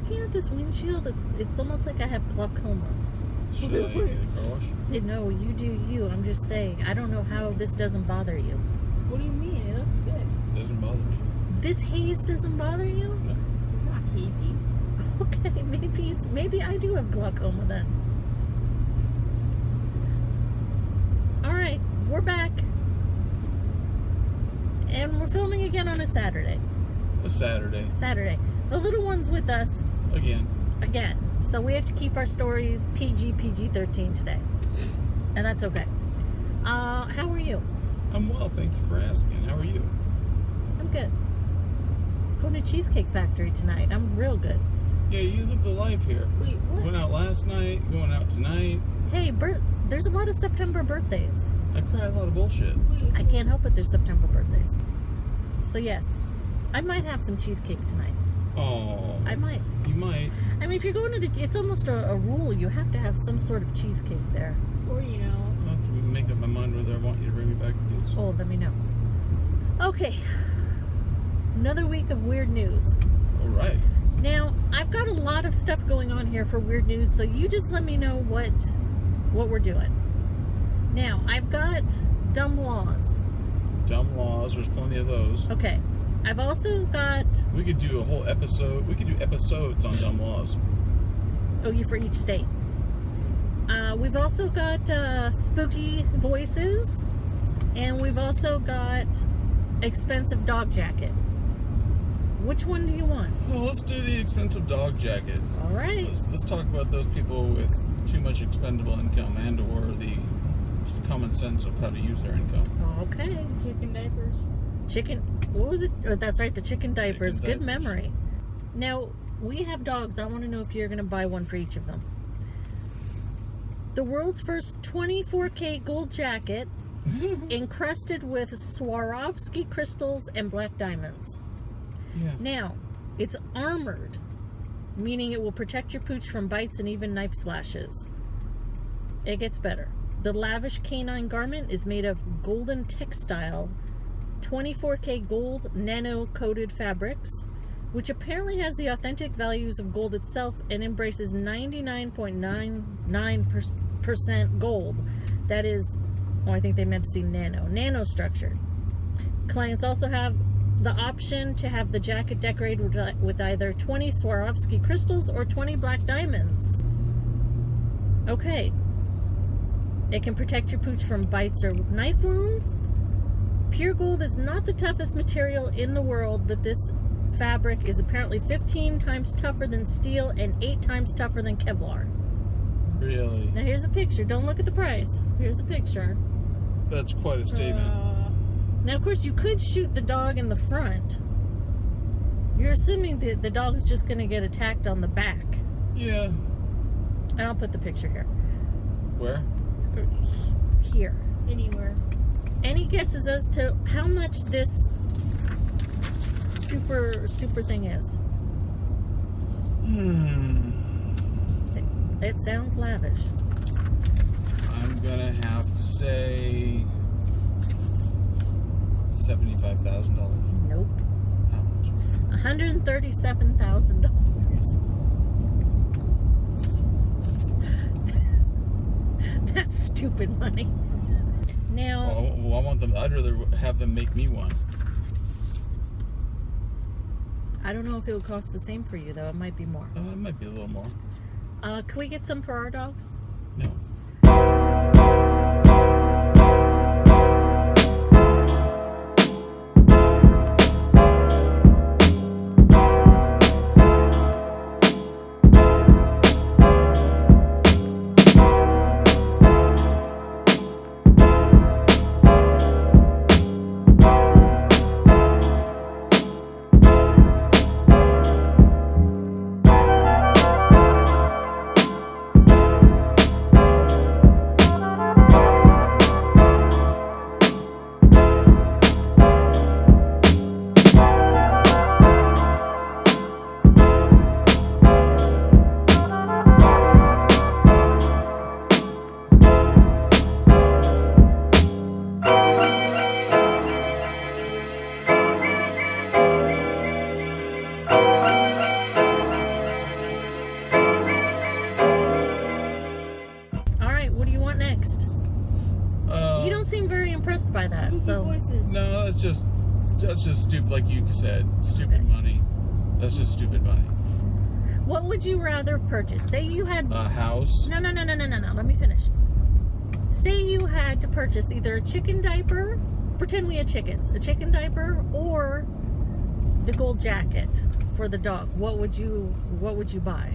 looking at this windshield, it's almost like I have glaucoma. Should I get a car wash? No, you do you. I'm just saying. I don't know how this doesn't bother you. What do you mean? It looks good. It doesn't bother me. This haze doesn't bother you? No. It's not hazy. Okay, maybe I do have glaucoma then. All right, we're back. And we're filming again on a Saturday. A Saturday. Saturday. The little one's with us Again. So we have to keep our stories PG-13 today. And that's okay. How are you? I'm well, thank you for asking. How are you? I'm good. Going to Cheesecake Factory tonight. I'm real good. Yeah, you live the life here. Wait, what? Went out last night, going out tonight. Hey, there's a lot of September birthdays. I cry a lot of bullshit. I can't help it, there's September birthdays. So yes, I might have some cheesecake tonight. Oh. I might. You might. I mean, if you're going to it's almost a rule. You have to have some sort of cheesecake there. Or, you know. I'll have to make up my mind whether I want you to bring me back to this. Oh, let me know. Okay. Another week of weird news. All right. Now, I've got a lot of stuff going on here for weird news, so you just let me know what we're doing. Now, I've got dumb laws. Dumb laws, there's plenty of those. Okay. I've also got... We could do a whole episode. We could do episodes on dumb laws. Oh, you for each state. We've also got spooky voices, and we've also got expensive dog jacket. Which one do you want? Well, let's do the expensive dog jacket. All right. Let's talk about those people with too much expendable income and or the common sense of how to use their income. Okay. Chicken diapers. What was it? Oh, that's right, the chicken diapers. Chicken Good diapers. memory. Now, we have dogs. I want to know if you're going to buy one for each of them. The world's first 24K gold jacket encrusted with Swarovski crystals and black diamonds. Yeah. Now, it's armored, meaning it will protect your pooch from bites and even knife slashes. It gets better. The lavish canine garment is made of golden textile, 24K gold nano-coated fabrics, which apparently has the authentic values of gold itself and embraces 99.99% gold. That is, I think they meant to see nano-structured. Clients also have the option to have the jacket decorated with either 20 Swarovski crystals or 20 black diamonds. Okay. It can protect your pooch from bites or knife wounds. Pure gold is not the toughest material in the world, but this fabric is apparently 15 times tougher than steel and 8 times tougher than Kevlar. Really? Now here's a picture. Don't look at the price. Here's a picture. That's quite a statement. Now, of course, you could shoot the dog in the front. You're assuming that the dog's just going to get attacked on the back. Yeah. I'll put the picture here. Where? Here. Anywhere. Any guesses as to how much this super thing is? It sounds lavish. I'm gonna have to say $75,000. Nope. How much? $137,000. That's stupid money. Now, Well, I want them. I'd rather have them make me one. I don't know if it would cost the same for you, though. It might be more. It might be a little more. Can we get some for our dogs? No. don't seem very impressed by that. Spooky So voices. No, that's just stupid. Like you said, stupid money. That's just stupid money. what would you rather purchase? Say you had A house. No. Let me finish. Say you had to purchase either a chicken diaper. Pretend we had chickens. A chicken diaper or the gold jacket for the dog. What would you buy?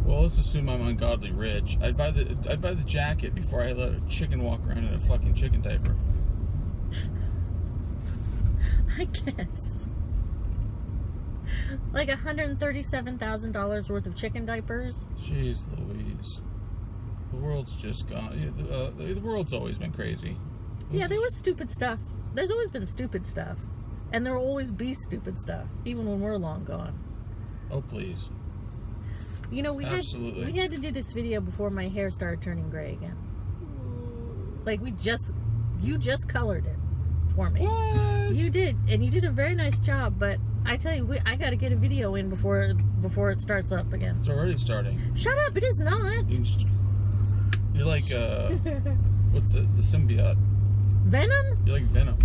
Well, let's assume I'm ungodly rich. I'd buy the jacket before I let a chicken walk around in a fucking chicken diaper. I guess. Like $137,000 worth of chicken diapers. Jeez Louise. The world's just gone. The world's always been crazy. Yeah, there was stupid stuff. There's always been stupid stuff. And there will always be stupid stuff, even when we're long gone. Oh, please. You know, we Absolutely. had to do this video before my hair started turning gray again. Like you just colored it for me. What? You did, and you did a very nice job. But I tell you, I got to get a video in before it starts up again. It's already starting. Shut up! It is not. You're like what's it? The symbiote. Venom? You're like Venom.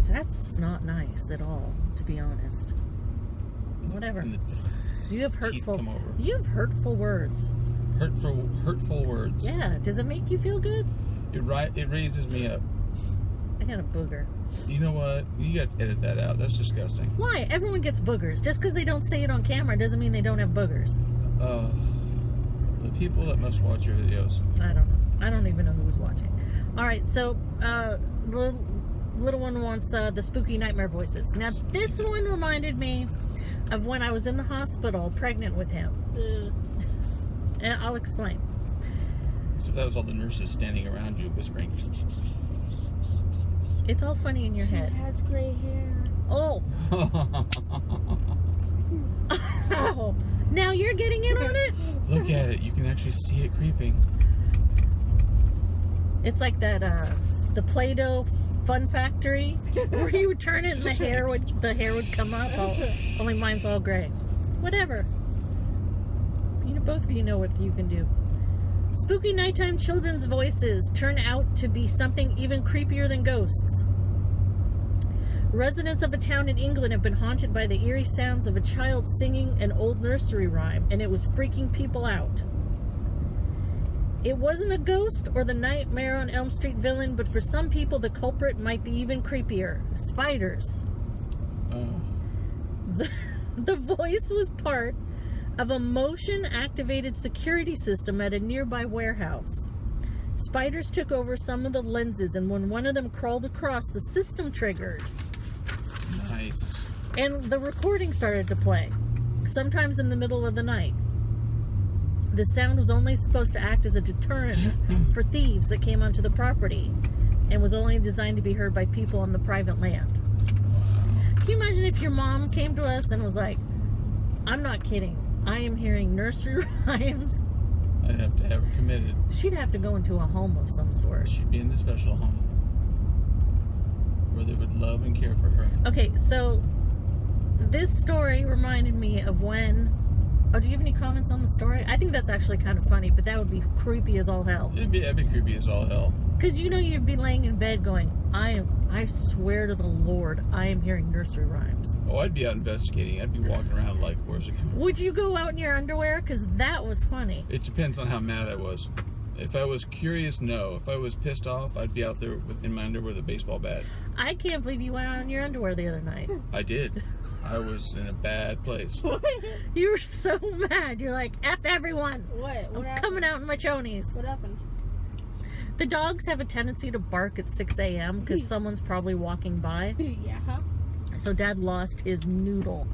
That's not nice at all, to be honest. Whatever. And the You have teeth hurtful. come over. You have hurtful words. Hurtful words. Yeah. Does it make you feel good? It raises me up. I got a booger. You know what? You got to edit that out. That's disgusting. Why? Everyone gets boogers. Just because they don't say it on camera doesn't mean they don't have boogers. The people that must watch your videos. I don't know. I don't even know who's watching. All right, so little one wants the spooky nightmare voices. Now, this one reminded me of when I was in the hospital pregnant with him. And I'll explain. So that was all the nurses standing around you whispering. It's all funny in your She head. has gray hair. Oh. Oh. Now you're getting in on it? Look at it. You can actually see it creeping. It's like that, the Play-Doh Fun Factory, where you would turn it and the hair would come up. Only mine's all gray. Whatever. Both of you know what you can do. Spooky nighttime children's voices turn out to be something even creepier than ghosts. Residents of a town in England have been haunted by the eerie sounds of a child singing an old nursery rhyme, and it was freaking people out. It wasn't a ghost or the Nightmare on Elm Street villain, but for some people the culprit might be even creepier. Spiders. The voice was part of a motion-activated security system at a nearby warehouse. Spiders took over some of the lenses, and when one of them crawled across, the system triggered. Nice. And the recording started to play, sometimes in the middle of the night. The sound was only supposed to act as a deterrent for thieves that came onto the property, and was only designed to be heard by people on the private land. Can you imagine if your mom came to us and was like, I'm not kidding, I am hearing nursery rhymes? I'd have to have her committed. She'd have to go into a home of some sort. She'd be in the special home where they would love and care for her. Okay, so this story reminded me of when... Oh, do you have any comments on the story? I think that's actually kind of funny, but that would be creepy as all hell. It'd be creepy as all hell. Because you'd be laying in bed going, I swear to the Lord, I am hearing nursery rhymes. Oh, I'd be out investigating. I'd be walking around like, where's it coming from? Would you go out in your underwear? Because that was funny. It depends on how mad I was. If I was curious, no. If I was pissed off, I'd be out there in my underwear with a baseball bat. I can't believe you went out in your underwear the other night. I did. I was in a bad place. You were so mad. You're like, F everyone. What I'm happened? coming out in my chonies. What happened? The dogs have a tendency to bark at 6 a.m. because someone's probably walking by. Yeah. So Dad lost his noodle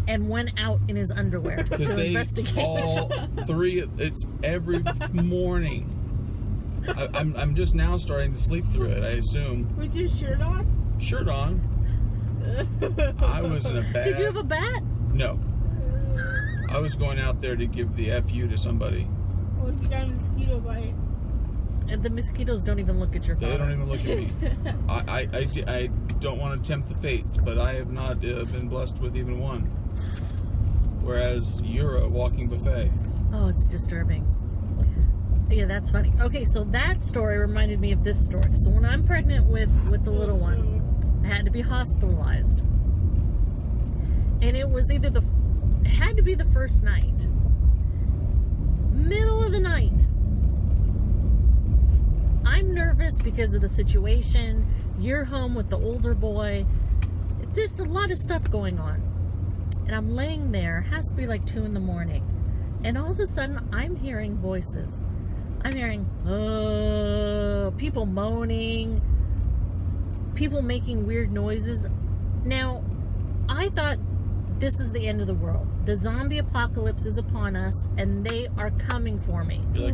and went out in his underwear Because to they investigate. all three, it's every morning. I'm just now starting to sleep through it, I assume. With your shirt on? Shirt on. I was in a bad... Did you have a bat? No. I was going out there to give the FU to somebody. What if you got a mosquito bite? And the mosquitoes don't even look at your father. They don't even look at me. I don't want to tempt the fates, but I have not been blessed with even one. Whereas you're a walking buffet. Oh, it's disturbing. Yeah, that's funny. Okay, so that story reminded me of this story. So when I'm pregnant with the little one, I had to be hospitalized. And it was it had to be the first night. Middle of the night. I'm nervous because of the situation. You're home with the older boy. There's a lot of stuff going on. And I'm laying there. It has to be like 2 a.m. And all of a sudden, I'm hearing voices. I'm hearing, people moaning, people making weird noises. Now, I thought this is the end of the world. The zombie apocalypse is upon us, and they are coming for me. You're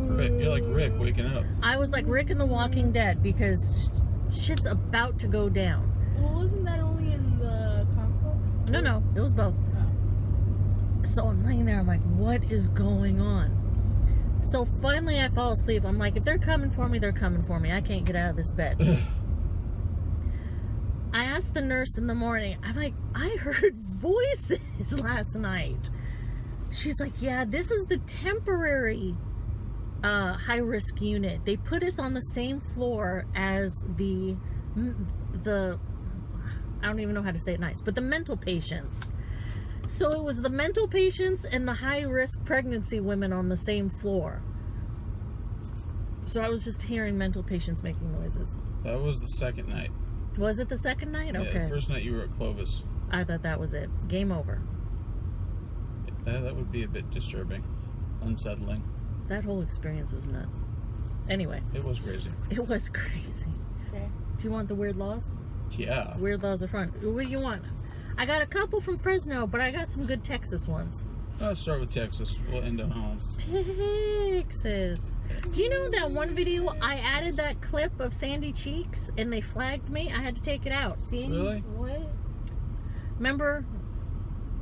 like Rick waking up. I was like Rick in The Walking Dead because shit's about to go down. Well, wasn't that only in the comic book? No, it was both. Oh. So I'm laying there, I'm like, what is going on? So finally I fall asleep. I'm like, if they're coming for me, they're coming for me. I can't get out of this bed. I asked the nurse in the morning, I'm like, I heard voices last night. She's like, yeah, this is the temporary high-risk unit. They put us on the same floor as the I don't even know how to say it nice, but the mental patients. So it was the mental patients and the high-risk pregnancy women on the same floor. So I was just hearing mental patients making noises. That was the second night. Was it the second night? Yeah, Okay. the first night you were at Clovis. I thought that was it. Game over. Yeah, that would be a bit disturbing. Unsettling. That whole experience was nuts. Anyway. It was crazy. It was crazy. Okay. Do you want the weird laws? Yeah. Weird laws are fun. What do you want? I got a couple from Fresno, but I got some good Texas ones. Let's start with Texas. We'll end at home. Texas. Do you know that one video I added that clip of Sandy Cheeks and they flagged me? I had to take it out. Sandy, Really? what? Remember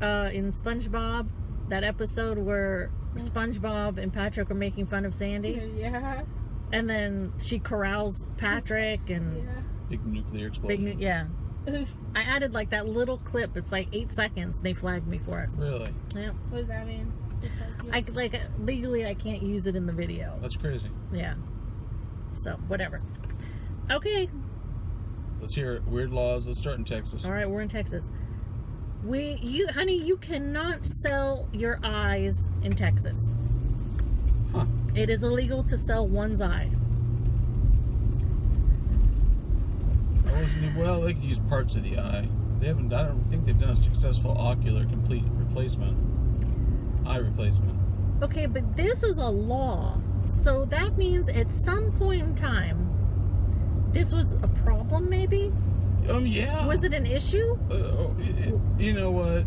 in SpongeBob, that episode where SpongeBob and Patrick were making fun of Sandy? Yeah. And then she corrals Patrick and... Yeah. Big nuclear explosion. Yeah. I added like that little clip. It's like 8 seconds. They flagged me for it. Really? Yeah. What does that mean? Legally I can't use it in the video. That's crazy. Yeah. So whatever. Okay. Let's hear it. Weird laws. Let's start in Texas. All right, we're in Texas. Honey, you cannot sell your eyes in Texas. Huh. It is illegal to sell one's eye. Well, they can use parts of the eye. They haven't. I don't think they've done a successful ocular complete replacement. Eye replacement. Okay, but this is a law. So that means at some point in time, this was a problem maybe? Yeah. Was it an issue? You know what?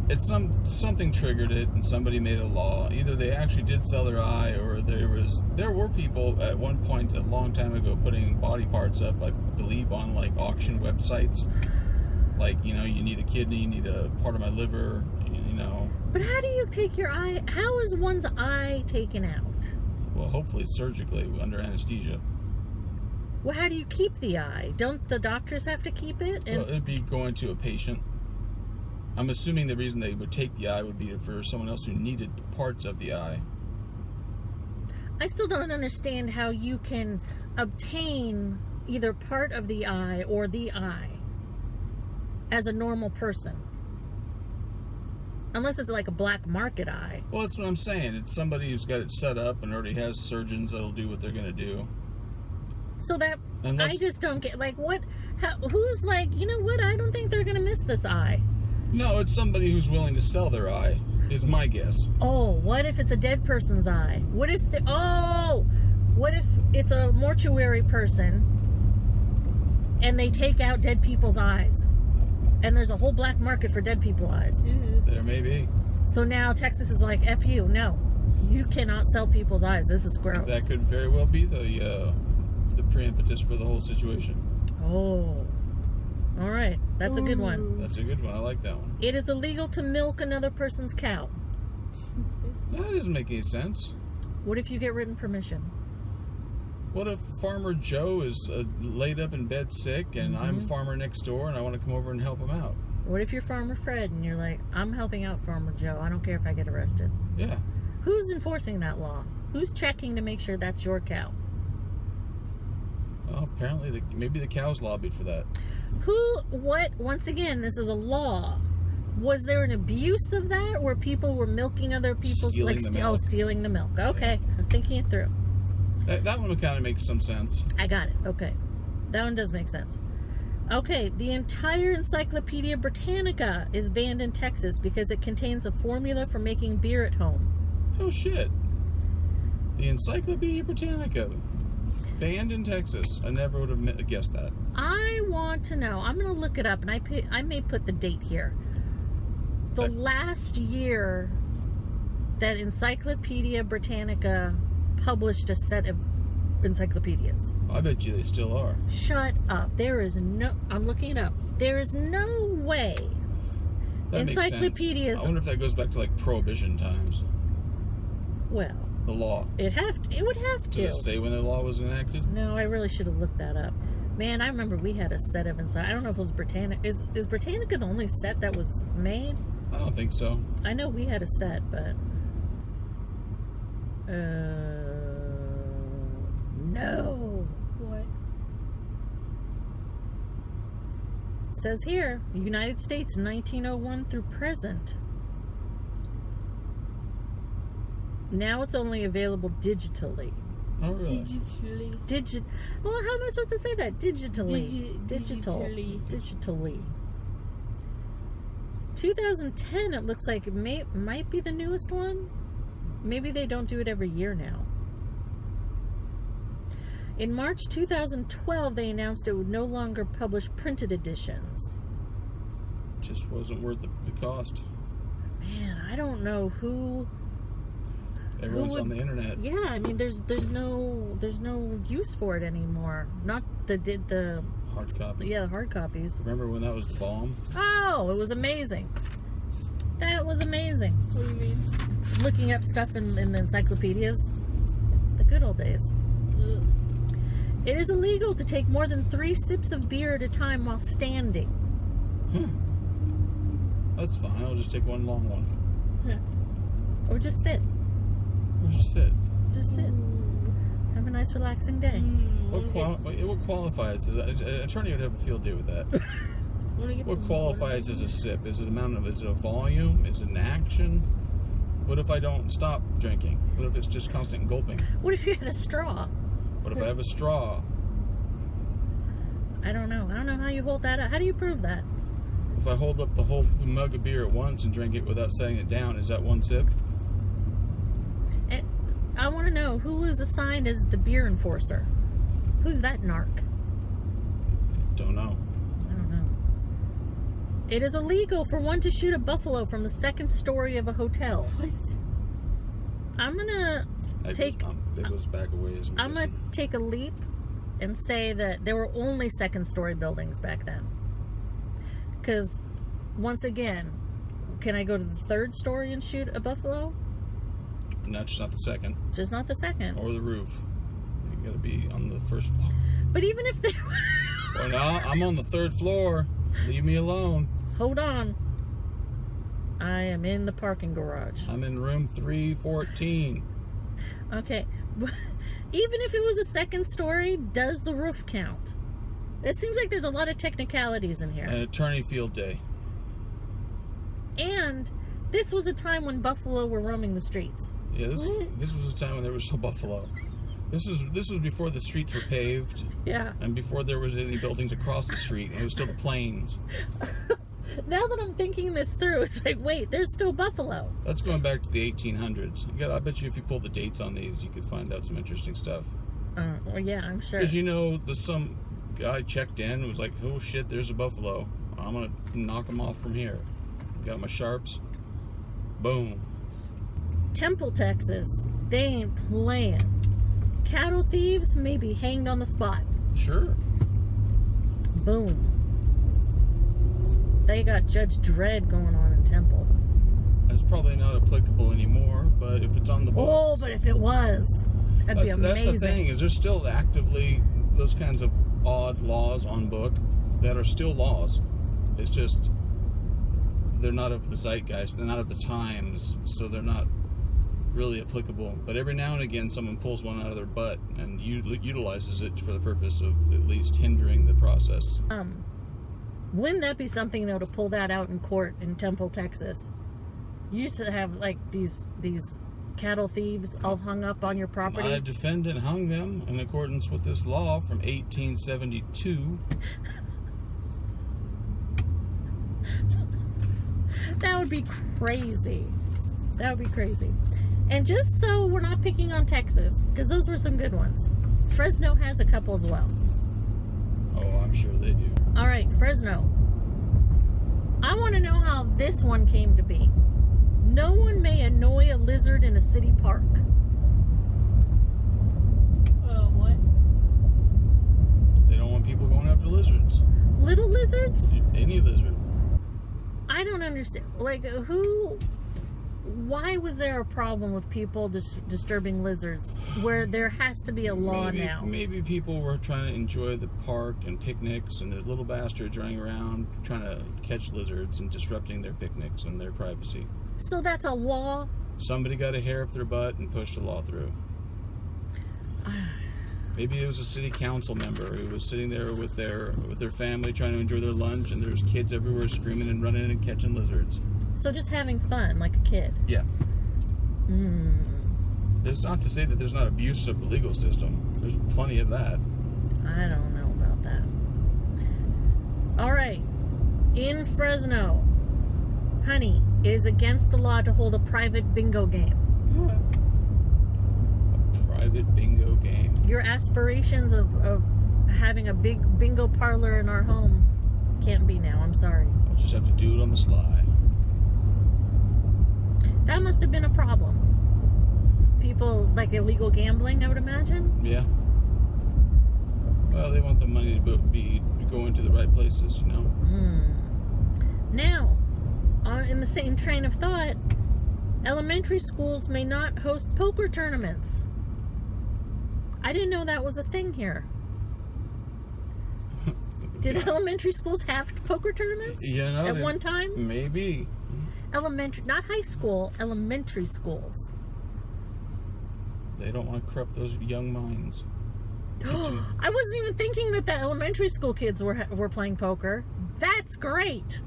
It's something triggered it, and somebody made a law. Either they actually did sell their eye, or there were people at one point a long time ago putting body parts up, I believe, on like auction websites. Like, you need a kidney, you need a part of my liver, But how do you take your eye? How is one's eye taken out? Well, hopefully surgically under anesthesia. Well, how do you keep the eye? Don't the doctors have to keep it? Well, it'd be going to a patient. I'm assuming the reason they would take the eye would be for someone else who needed parts of the eye. I still don't understand how you can obtain either part of the eye or the eye as a normal person. Unless it's like a black market eye. Well, that's what I'm saying. It's somebody who's got it set up and already has surgeons that'll do what they're going to do. So that, Unless, I just don't get, like, what, who's like, you know what, I don't think they're going to miss this eye. No, it's somebody who's willing to sell their eye, is my guess. Oh, what if it's a dead person's eye? What if it's a mortuary person and they take out dead people's eyes? And there's a whole black market for dead people's eyes. There may be. So now Texas is like, F you, no. You cannot sell people's eyes. This is gross. That could very well be the pre-impetus for the whole situation. Oh. All right. That's a good one. That's a good one. I like that one. It is illegal to milk another person's cow. That doesn't make any sense. What if you get written permission? What if Farmer Joe is laid up in bed sick and I'm farmer next door and I want to come over and help him out? What if you're Farmer Fred and you're like, I'm helping out Farmer Joe. I don't care if I get arrested. Yeah. Who's enforcing that law? Who's checking to make sure that's your cow? Well, apparently, maybe the cows lobbied for that. Once again, this is a law. Was there an abuse of that where people were milking other people's... stealing the milk. Okay, yeah. I'm thinking it through. That one kind of makes some sense. I got it. Okay. That one does make sense. Okay, the entire Encyclopedia Britannica is banned in Texas because it contains a formula for making beer at home. Oh, shit. The Encyclopedia Britannica. Banned in Texas. I never would have guessed that. I want to know. I'm going to look it up, and I may put the date here. The last year that Encyclopedia Britannica published a set of encyclopedias. I bet you they still are. Shut up. I'm looking it up. There is no way that encyclopedias... Makes sense. I wonder if that goes back to, like, Prohibition times. Well... The law. It would have to. Does it say when the law was enacted? No, I really should have looked that up. Man, I remember we had a set of I don't know if it was Britannica. Is Britannica the only set that was made? I don't think so. I know we had a set, but... No. What? It says here, United States, 1901 through present. Now it's only available digitally. Oh, really? Digitally. Well, how am I supposed to say that? Digitally. Digitally. Digitally. 2010, it looks like it might be the newest one. Maybe they don't do it every year now. In March 2012, they announced it would no longer publish printed editions. Just wasn't worth the cost. Man, I don't know who... Everyone's on the internet. Yeah, I mean, there's no use for it anymore. Not the hard copy. Yeah, the hard copies. Remember when that was the bomb? Oh, it was amazing. That was amazing. What do you mean? Looking up stuff in the encyclopedias. The good old days. Ugh. It is illegal to take more than 3 sips of beer at a time while standing. That's fine. I'll just take one long one. Or just sit. Or just sit. Just sit. Have a nice, relaxing day. What qualifies? An attorney would have a field day with that. What qualifies as a sip? Is it a volume? Is it an action? What if I don't stop drinking? What if it's just constant gulping? What if you had a straw? What if I have a straw? I don't know. I don't know how you hold that up. How do you prove that? If I hold up the whole mug of beer at once and drink it without setting it down, is that one sip? And I want to know who is assigned as the beer enforcer. Who's that narc? Don't know. I don't know. It is illegal for one to shoot a buffalo from the 2nd story of a hotel. What? I'm gonna It goes back a ways. I'm gonna take a leap and say that there were only 2nd story buildings back then. Because, once again, can I go to the 3rd story and shoot a buffalo? No, just not the 2nd. Just not the 2nd. Or the roof. You gotta be on the 1st floor. But even if they Well, no, I'm on the 3rd floor. Leave me alone. Hold on. I am in the parking garage. I'm in room 314. Okay. Even if it was a 2nd story, does the roof count? It seems like there's a lot of technicalities in here. An attorney field day. And this was a time when buffalo were roaming the streets. Yeah, this was a time when there was still buffalo. This was before the streets were paved. Yeah. And before there was any buildings across the street. And it was still the plains. Now that I'm thinking this through, it's like, wait, there's still buffalo. That's going back to the 1800s. I bet you if you pulled the dates on these, you could find out some interesting stuff. Well, yeah, I'm sure. Because, some guy checked in and was like, oh shit, there's a buffalo. I'm going to knock him off from here. Got my sharps. Boom. Temple, Texas. They ain't playing. Cattle thieves may be hanged on the spot. Sure. Boom. They got Judge Dredd going on in Temple. That's probably not applicable anymore, but if it's on the books... Oh, but if it was, that'd be amazing. That's the thing, is there's still actively those kinds of odd laws on book that are still laws. It's just, they're not of the zeitgeist, they're not of the times, so they're not really applicable. But every now and again, someone pulls one out of their butt and utilizes it for the purpose of at least hindering the process. Wouldn't that be something, though, to pull that out in court in Temple, Texas? You used to have, like, these cattle thieves all hung up on your property. My defendant hung them in accordance with this law from 1872. That would be crazy. That would be crazy. And just so we're not picking on Texas, because those were some good ones, Fresno has a couple as well. Oh, I'm sure they do. All right, Fresno. I want to know how this one came to be. No one may annoy a lizard in a city park. What? They don't want people going after lizards. Little lizards? Any lizard. I don't understand. Like, why was there a problem with people disturbing lizards where there has to be a law now? Maybe people were trying to enjoy the park and picnics, and there's little bastards running around trying to catch lizards and disrupting their picnics and their privacy. So that's a law? Somebody got a hair up their butt and pushed the law through. Maybe it was a city council member who was sitting there with their family trying to enjoy their lunch, and there's kids everywhere screaming and running and catching lizards. So just having fun, like a kid. Yeah. It's not to say that there's not abuse of the legal system. There's plenty of that. I don't know about that. All right. In Fresno, honey, it is against the law to hold a private bingo game. A private bingo game. Your aspirations of having a big bingo parlor in our home can't be now. I'm sorry. I'll just have to do it on the sly. That must have been a problem. People, like illegal gambling, I would imagine. Yeah. Well, they want the money to be going to the right places, you know. Now, in the same train of thought, elementary schools may not host poker tournaments. I didn't know that was a thing here. Did elementary schools have poker tournaments? At one time? Maybe. Elementary, not high school, elementary schools. They don't want to corrupt those young minds. I wasn't even thinking that the elementary school kids were playing poker. That's great.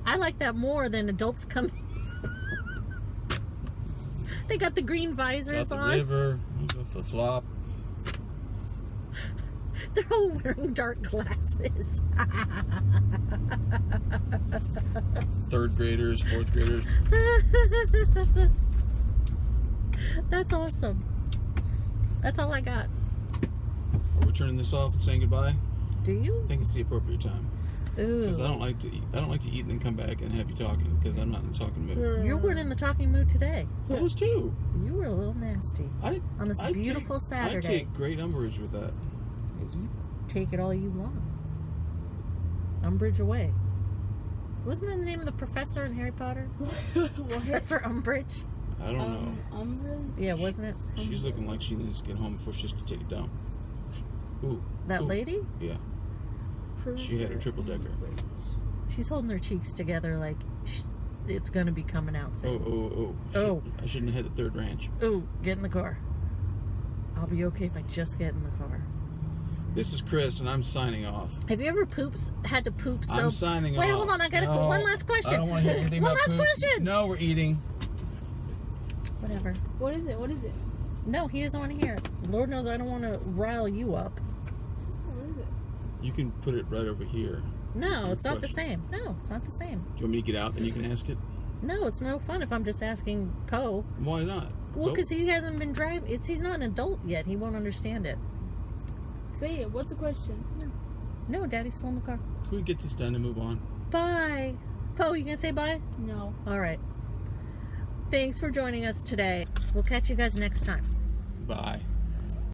I like that more than adults coming. They got the green visors got the on. river, the flop. They're all wearing dark glasses. Third graders, fourth graders. That's awesome. That's all I got. We're turning this off and saying goodbye. Do you? I think it's the appropriate time. Ooh. Because I don't like to eat. I don't like to eat and then come back and have you talking, because I'm not in the talking mood. You weren't in the talking mood today. I was too. You were a little nasty. On this beautiful Saturday. I take great umbrage with that. You take it all you want. Umbridge away. Wasn't that the name of the professor in Harry Potter? Professor Umbridge? I don't know. Umbridge? Yeah, wasn't it? She's looking like she needs to get home before she has to take a dump. Ooh. That lady? Yeah. She had a triple decker. She's holding her cheeks together like it's going to be coming out soon. I shouldn't have had the third ranch. Ooh, get in the car. I'll be okay if I just get in the car. This is Chris, and I'm signing off. Have you ever had to poop so... I'm signing off. Wait, hold on. I got one last question. I don't want to hear anything about poop. One last question. No, we're eating. Whatever. What is it? No, he doesn't want to hear it. Lord knows I don't want to rile you up. What is it? You can put it right over here. No, it's not the same. No, it's not the same. Do you want me to get out, then you can ask it? No, it's no fun if I'm just asking Poe. Why not? Well, because he hasn't been driving. He's not an adult yet. He won't understand it. Say it. What's the question? No, Daddy's still in the car. Can we get this done and move on? Bye. Poe, you gonna say bye? No. All right. Thanks for joining us today. We'll catch you guys next time. Bye.